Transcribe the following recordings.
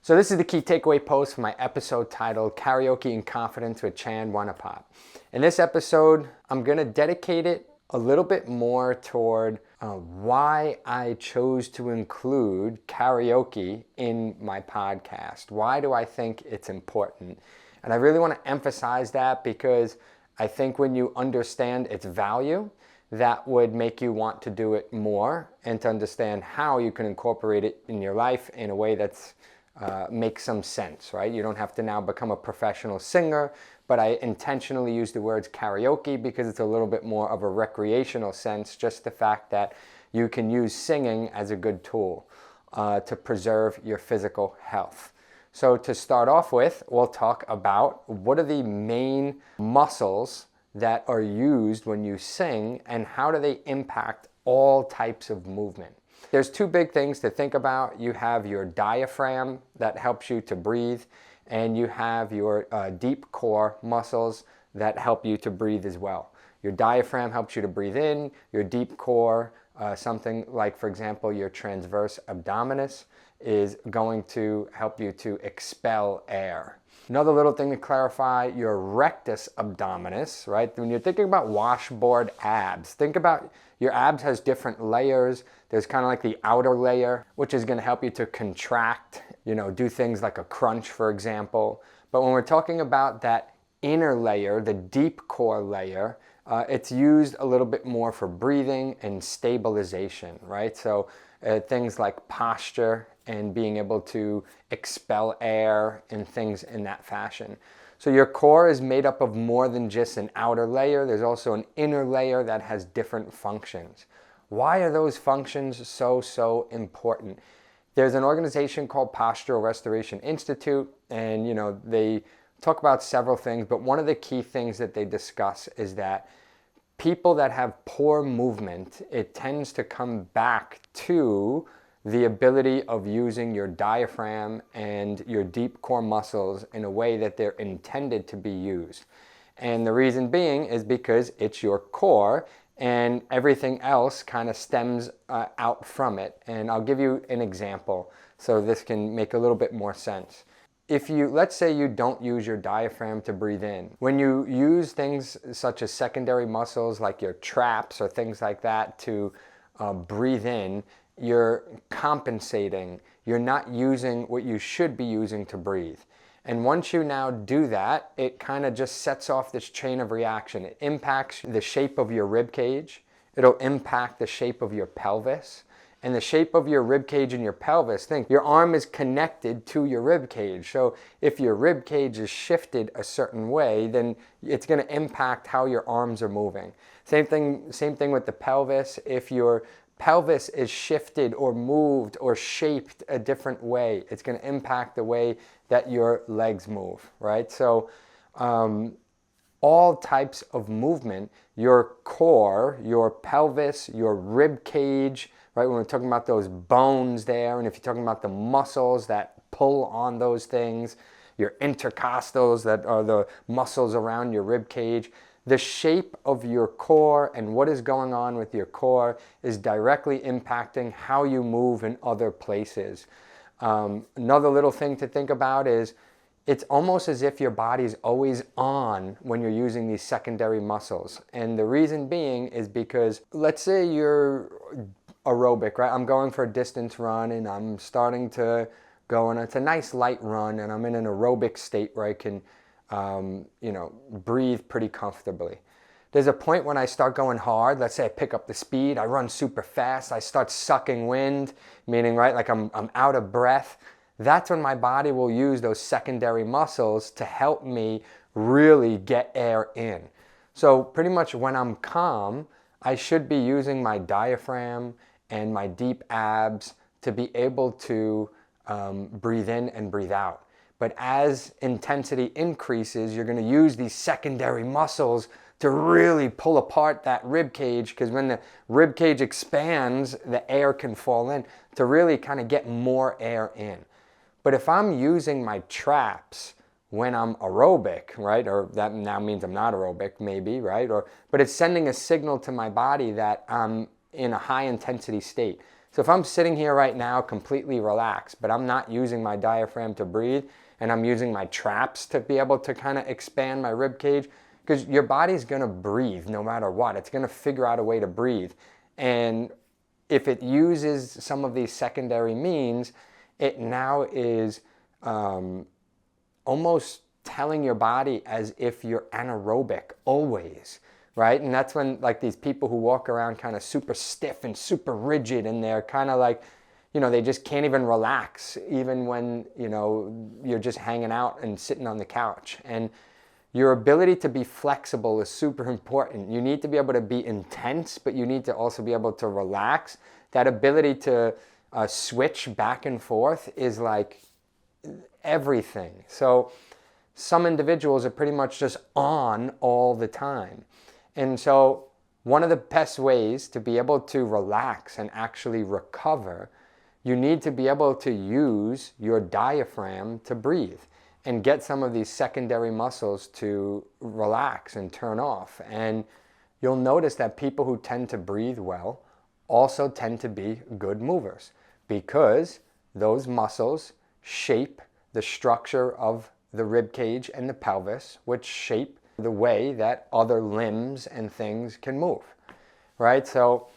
So this is the key takeaway post for my episode titled Karaoke in Confidence with Chan Wanapop. In this episode, I'm going to dedicate it a little bit more toward why I chose to include karaoke in my podcast. Why do I think it's important? And I really want to emphasize that because I think when you understand its value, that would make you want to do it more and to understand how you can incorporate it in your life in a way that's makes some sense, right? You don't have to now become a professional singer, but I intentionally use the words karaoke because it's a little bit more of a recreational sense, just the fact that you can use singing as a good tool to preserve your physical health. So to start off with, we'll talk about what are the main muscles that are used when you sing and how do they impact all types of movement. There's two big things to think about. You have your diaphragm that helps you to breathe, and you have your deep core muscles that help you to breathe as well. Your diaphragm helps you to breathe in, your deep core, something like, for example, your transverse abdominis is going to help you to expel air. Another little thing to clarify, your rectus abdominis, right? When you're thinking about washboard abs, think about your abs has different layers. There's kind of like the outer layer, which is going to help you to contract, do things like a crunch, for example. But when we're talking about that inner layer, the deep core layer, it's used a little bit more for breathing and stabilization, right? So things like posture and being able to expel air and things in that fashion. So your core is made up of more than just an outer layer. There's also an inner layer that has different functions. Why are those functions so important? There's an organization called Postural Restoration Institute, and they talk about several things, but one of the key things that they discuss is that people that have poor movement, it tends to come back to the ability of using your diaphragm and your deep core muscles in a way that they're intended to be used. And the reason being is because it's your core and everything else kind of stems out from it. And I'll give you an example so this can make a little bit more sense. Let's say you don't use your diaphragm to breathe in. When you use things such as secondary muscles like your traps or things like that to breathe in, you're compensating. You're not using what you should be using to breathe. And once you now do that, it kind of just sets off this chain of reaction. It impacts the shape of your rib cage. It'll impact the shape of your pelvis. And the shape of your rib cage and your pelvis, think your arm is connected to your rib cage. So if your rib cage is shifted a certain way, then it's going to impact how your arms are moving. Same thing with the pelvis. If your pelvis is shifted or moved or shaped a different way, it's going to impact the way that your legs move, right? So all types of movement, your core, your pelvis, your rib cage, right? When we're talking about those bones there, and if you're talking about the muscles that pull on those things, your intercostals that are the muscles around your rib cage, the shape of your core and what is going on with your core is directly impacting how you move in other places. Another little thing to think about is it's almost as if your body's always on when you're using these secondary muscles. And the reason being is because let's say you're aerobic, right? I'm going for a distance run and I'm starting to go and it's a nice light run and I'm in an aerobic state where I can breathe pretty comfortably. There's a point when I start going hard. Let's say I pick up the speed, I run super fast, I start sucking wind, meaning, right, like I'm out of breath. That's when my body will use those secondary muscles to help me really get air in. So pretty much when I'm calm, I should be using my diaphragm and my deep abs to be able to breathe in and breathe out. But as intensity increases, you're going to use these secondary muscles to really pull apart that rib cage, because when the rib cage expands, the air can fall in to really kind of get more air in. But if I'm using my traps when I'm aerobic, right, or that now means I'm not aerobic, maybe, right, but it's sending a signal to my body that I'm in a high intensity state. So if I'm sitting here right now completely relaxed, but I'm not using my diaphragm to breathe, and I'm using my traps to be able to kind of expand my rib cage, because your body's going to breathe no matter what. It's going to figure out a way to breathe. And if it uses some of these secondary means, it now is almost telling your body as if you're anaerobic always, right? And that's when like these people who walk around kind of super stiff and super rigid, and they're kind of like, you know, they just can't even relax even when, you know, you're just hanging out and sitting on the couch. And your ability to be flexible is super important. You need to be able to be intense, but you need to also be able to relax. That ability to switch back and forth is like everything. So some individuals are pretty much just on all the time. And so one of the best ways to be able to relax and actually recover, you need to be able to use your diaphragm to breathe and get some of these secondary muscles to relax and turn off. And you'll notice that people who tend to breathe well also tend to be good movers, because those muscles shape the structure of the rib cage and the pelvis, which shape the way that other limbs and things can move, right? So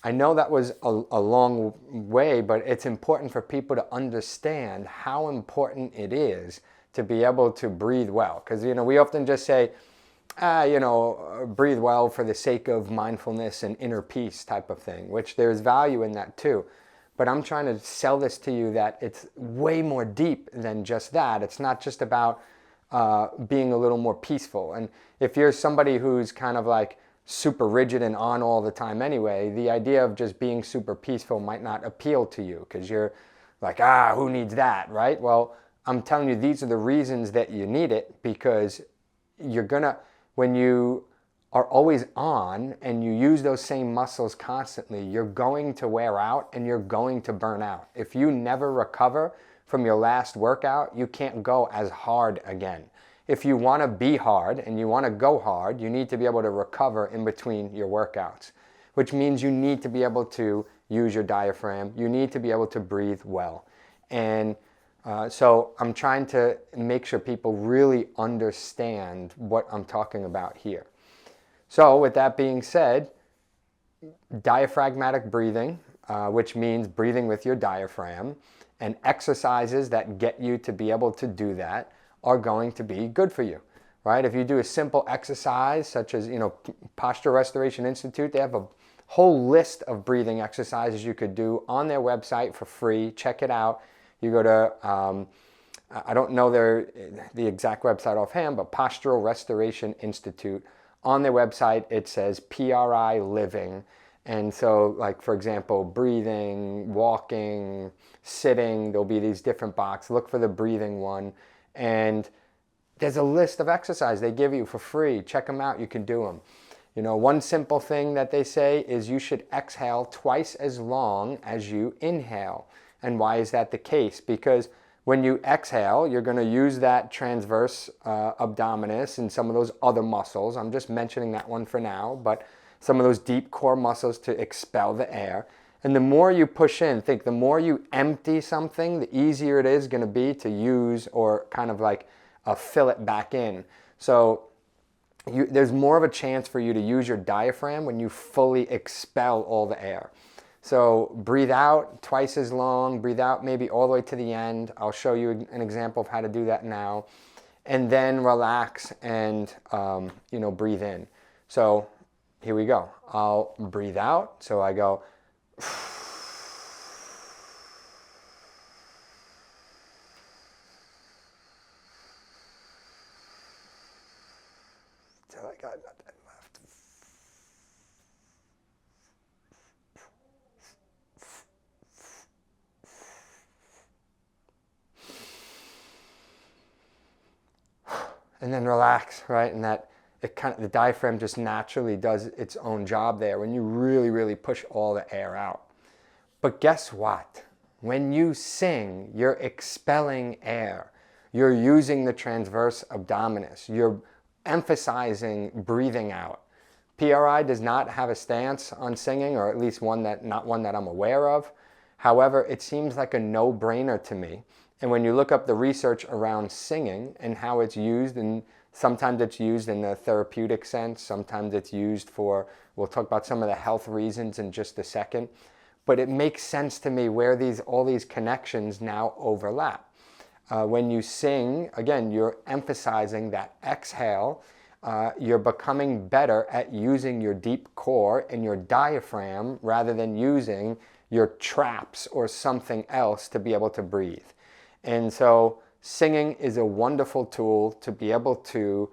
I know that was a long way, but it's important for people to understand how important it is to be able to breathe well. Because, you know, we often just say, breathe well for the sake of mindfulness and inner peace type of thing, which there's value in that too. But I'm trying to sell this to you that it's way more deep than just that. It's not just about being a little more peaceful. And if you're somebody who's kind of like super rigid and on all the time anyway, the idea of just being super peaceful might not appeal to you, because you're like, who needs that, right? Well, I'm telling you, these are the reasons that you need it, because you're gonna, when you are always on and you use those same muscles constantly, you're going to wear out and you're going to burn out. If you never recover from your last workout, you can't go as hard again. If you want to be hard and you want to go hard, you need to be able to recover in between your workouts, which means you need to be able to use your diaphragm. You need to be able to breathe well. And so I'm trying to make sure people really understand what I'm talking about here. So with that being said, diaphragmatic breathing, which means breathing with your diaphragm, and exercises that get you to be able to do that are going to be good for you, right? If you do a simple exercise such as, Posture Restoration Institute, they have a whole list of breathing exercises you could do on their website for free. Check it out. You go to, I don't know the exact website offhand, but Postural Restoration Institute. On their website, it says PRI Living. And so, like, for example, breathing, walking, sitting, there'll be these different boxes. Look for the breathing one. And there's a list of exercises they give you for free. Check them out. You can do them. One simple thing that they say is you should exhale twice as long as you inhale. And why is that the case? Because when you exhale, you're going to use that transverse abdominis and some of those other muscles. I'm just mentioning that one for now, but some of those deep core muscles to expel the air. And the more you push in, the more you empty something, the easier it is going to be to use or kind of like fill it back in. So there's more of a chance for you to use your diaphragm when you fully expel all the air. So breathe out twice as long, breathe out maybe all the way to the end. I'll show you an example of how to do that now. And then relax and, breathe in. So here we go. I'll breathe out. So I go. Till I got nothing left. And then relax, right? And that the diaphragm just naturally does its own job there when you really, really push all the air out. But guess what? When you sing, you're expelling air. You're using the transverse abdominis. You're emphasizing breathing out, PRI does not have a stance on singing, or at least not one that I'm aware of. However, it seems like a no-brainer to me. And when you look up the research around singing and how it's used, and sometimes it's used in a therapeutic sense, sometimes it's used for, we'll talk about some of the health reasons in just a second, but it makes sense to me where all these connections now overlap. When you sing, again, you're emphasizing that exhale. You're becoming better at using your deep core and your diaphragm rather than using your traps or something else to be able to breathe. And so singing is a wonderful tool to be able to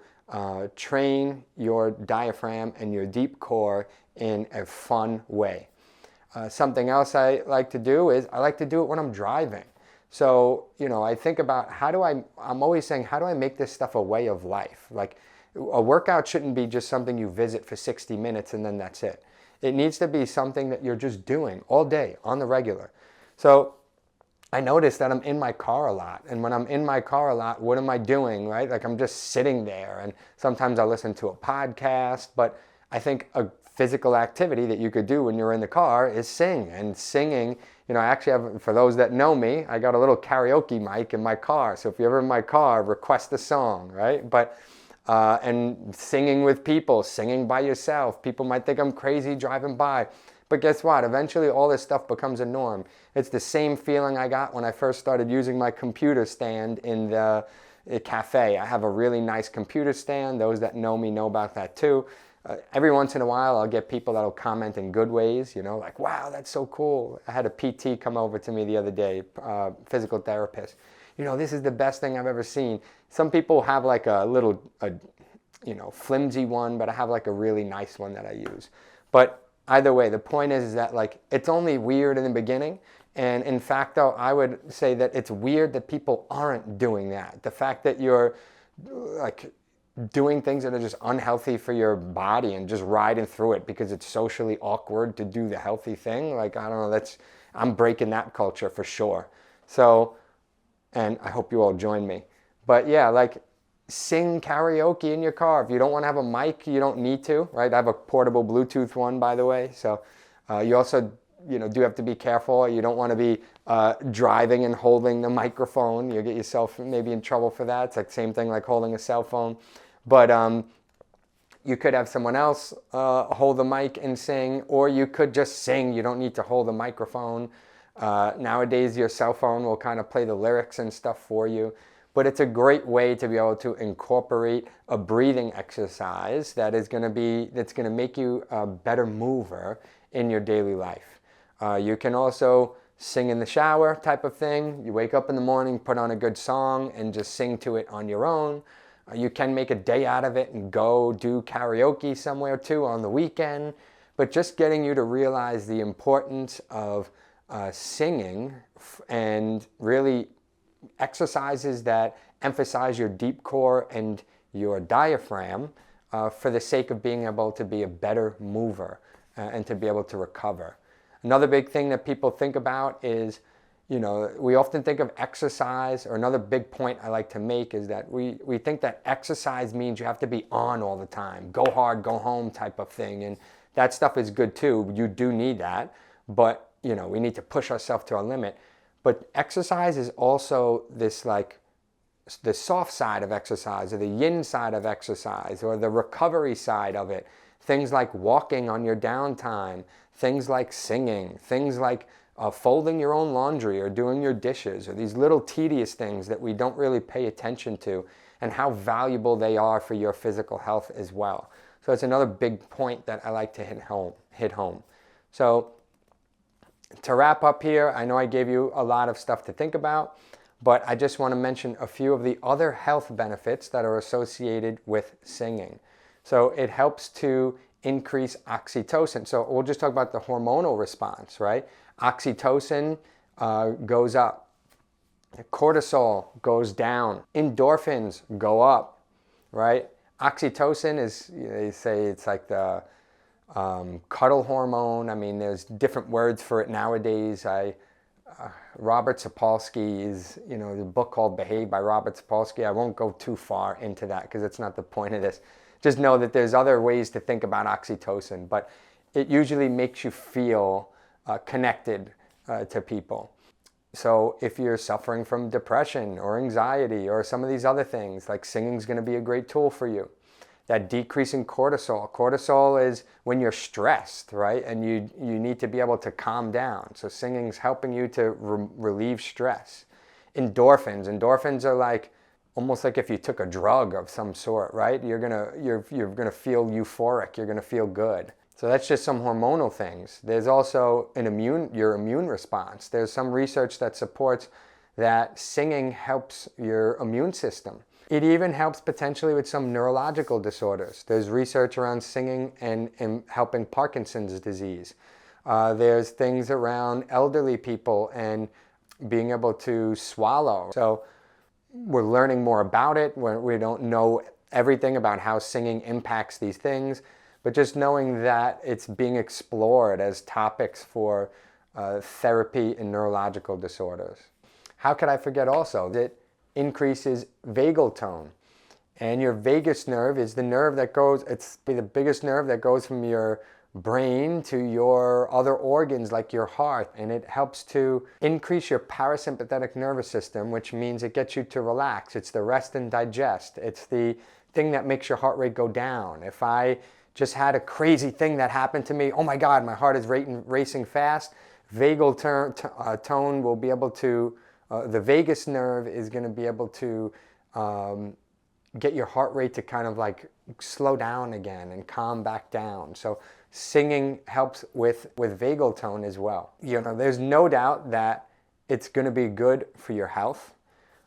train your diaphragm and your deep core in a fun way. Something else I like to do is I like to do it when I'm driving. So, I think about I'm always saying, how do I make this stuff a way of life? Like, a workout shouldn't be just something you visit for 60 minutes and then that's it. It needs to be something that you're just doing all day on the regular. So I notice that I'm in my car a lot. And when I'm in my car a lot, what am I doing, right? Like, I'm just sitting there, and sometimes I listen to a podcast, but I think a physical activity that you could do when you're in the car is sing. And singing, I actually have, for those that know me, I got a little karaoke mic in my car. So if you're ever in my car, request a song, right? But and singing with people, singing by yourself. People might think I'm crazy driving by. But guess what? Eventually all this stuff becomes a norm. It's the same feeling I got when I first started using my computer stand in the cafe. I have a really nice computer stand. Those that know me know about that too. Every once in a while I'll get people that'll comment in good ways, like, wow, that's so cool. I had a PT come over to me the other day, physical therapist. This is the best thing I've ever seen. Some people have like a little, flimsy one, but I have like a really nice one that I use. But either way, the point is that like, it's only weird in the beginning. And in fact, though, I would say that it's weird that people aren't doing that. The fact that you're like doing things that are just unhealthy for your body and just riding through it because it's socially awkward to do the healthy thing. Like, I don't know, I'm breaking that culture for sure. So, and I hope you all join me. But yeah, like, sing karaoke in your car. If you don't want to have a mic, you don't need to, right? I have a portable Bluetooth one, by the way. So you also, do have to be careful. You don't want to be driving and holding the microphone. You get yourself maybe in trouble for that. It's like same thing like holding a cell phone. But you could have someone else hold the mic and sing, or you could just sing. You don't need to hold the microphone. Nowadays, your cell phone will kind of play the lyrics and stuff for you. But it's a great way to be able to incorporate a breathing exercise that's going to make you a better mover in your daily life. You can also sing in the shower type of thing. You wake up in the morning, put on a good song, and just sing to it on your own. You can make a day out of it and go do karaoke somewhere too on the weekend. But just getting you to realize the importance of singing and really exercises that emphasize your deep core and your diaphragm for the sake of being able to be a better mover and to be able to recover. Another big thing that people think about is, we often think of exercise, or another big point I like to make is that we think that exercise means you have to be on all the time, go hard, go home type of thing. And that stuff is good too. You do need that, but we need to push ourselves to our limit. But exercise is also this like the soft side of exercise, or the yin side of exercise, or the recovery side of it. Things like walking on your downtime, things like singing, things like folding your own laundry or doing your dishes, or these little tedious things that we don't really pay attention to, and how valuable they are for your physical health as well. So it's another big point that I like to hit home. So to wrap up here, I know I gave you a lot of stuff to think about, but I just want to mention a few of the other health benefits that are associated with singing. So it helps to increase oxytocin. So we'll just talk about the hormonal response, right? Oxytocin goes up. Cortisol goes down. Endorphins go up, right? Oxytocin is, they say it's like the cuddle hormone. I mean, there's different words for it nowadays. Robert Sapolsky is, the book called Behave by Robert Sapolsky. I won't go too far into that because it's not the point of this. just know that there's other ways to think about oxytocin, but it usually makes you feel connected to people. So if you're suffering from depression or anxiety or some of these other things, like singing is going to be a great tool for you. That decrease in cortisol. Cortisol is when you're stressed, right? And you need to be able to calm down. So singing is helping you to relieve stress. Endorphins. Endorphins are like almost like if you took a drug of some sort, right? You're gonna feel euphoric. You're gonna feel good. So that's just some hormonal things. There's also your immune response. There's some research that supports that singing helps your immune system. It even helps potentially with some neurological disorders. There's research around singing and helping Parkinson's disease. There's things around elderly people and being able to swallow. So we're learning more about it. We don't know everything about how singing impacts these things, but just knowing that it's being explored as topics for therapy in neurological disorders. How could I forget also? It increases vagal tone. And your vagus nerve is the nerve that goes, it's the biggest nerve that goes from your brain to your other organs like your heart, and it helps to increase your parasympathetic nervous system, which means it gets you to relax. It's the rest and digest. It's the thing that makes your heart rate go down. If I just had a crazy thing that happened to me, oh my God, my heart is racing fast, vagal tone will be able to, the vagus nerve is going to be able to get your heart rate to kind of like slow down again and calm back down. So singing helps with vagal tone as well. You know, there's no doubt that it's going to be good for your health.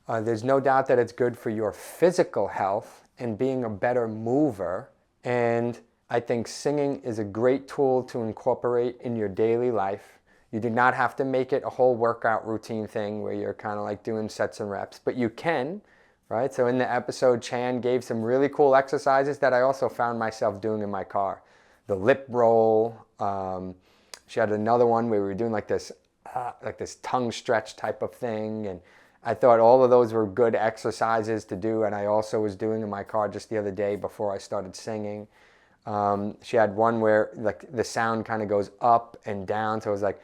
There's no doubt that it's good for your physical health and being a better mover. And I think singing is a great tool to incorporate in your daily life. You do not have to make it a whole workout routine thing where you're kind of like doing sets and reps, but you can, right? So in the episode, Chan gave some really cool exercises that I also found myself doing in my car. The lip roll. She had another one where we were doing like this tongue stretch type of thing. And I thought all of those were good exercises to do. And I also was doing in my car just the other day before I started singing. She had one where like the sound kind of goes up and down. So it was like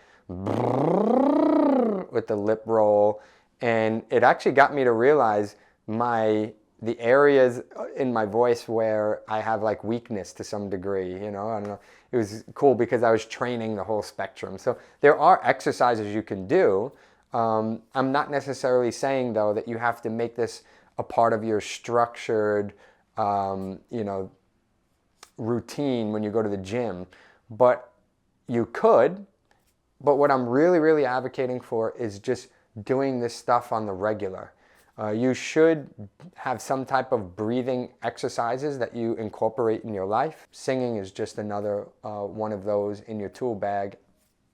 with the lip roll. And it actually got me to realize the areas in my voice where I have like weakness to some degree, you know, I don't know. It was cool because I was training the whole spectrum. So there are exercises you can do. I'm not necessarily saying though that you have to make this a part of your structured, routine when you go to the gym, but you could. But what I'm really, really advocating for is just doing this stuff on the regular. You should have some type of breathing exercises that you incorporate in your life. Singing is just another one of those in your tool bag,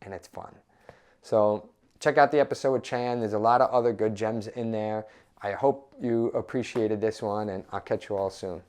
and it's fun. So check out the episode with Chan. There's a lot of other good gems in there. I hope you appreciated this one, and I'll catch you all soon.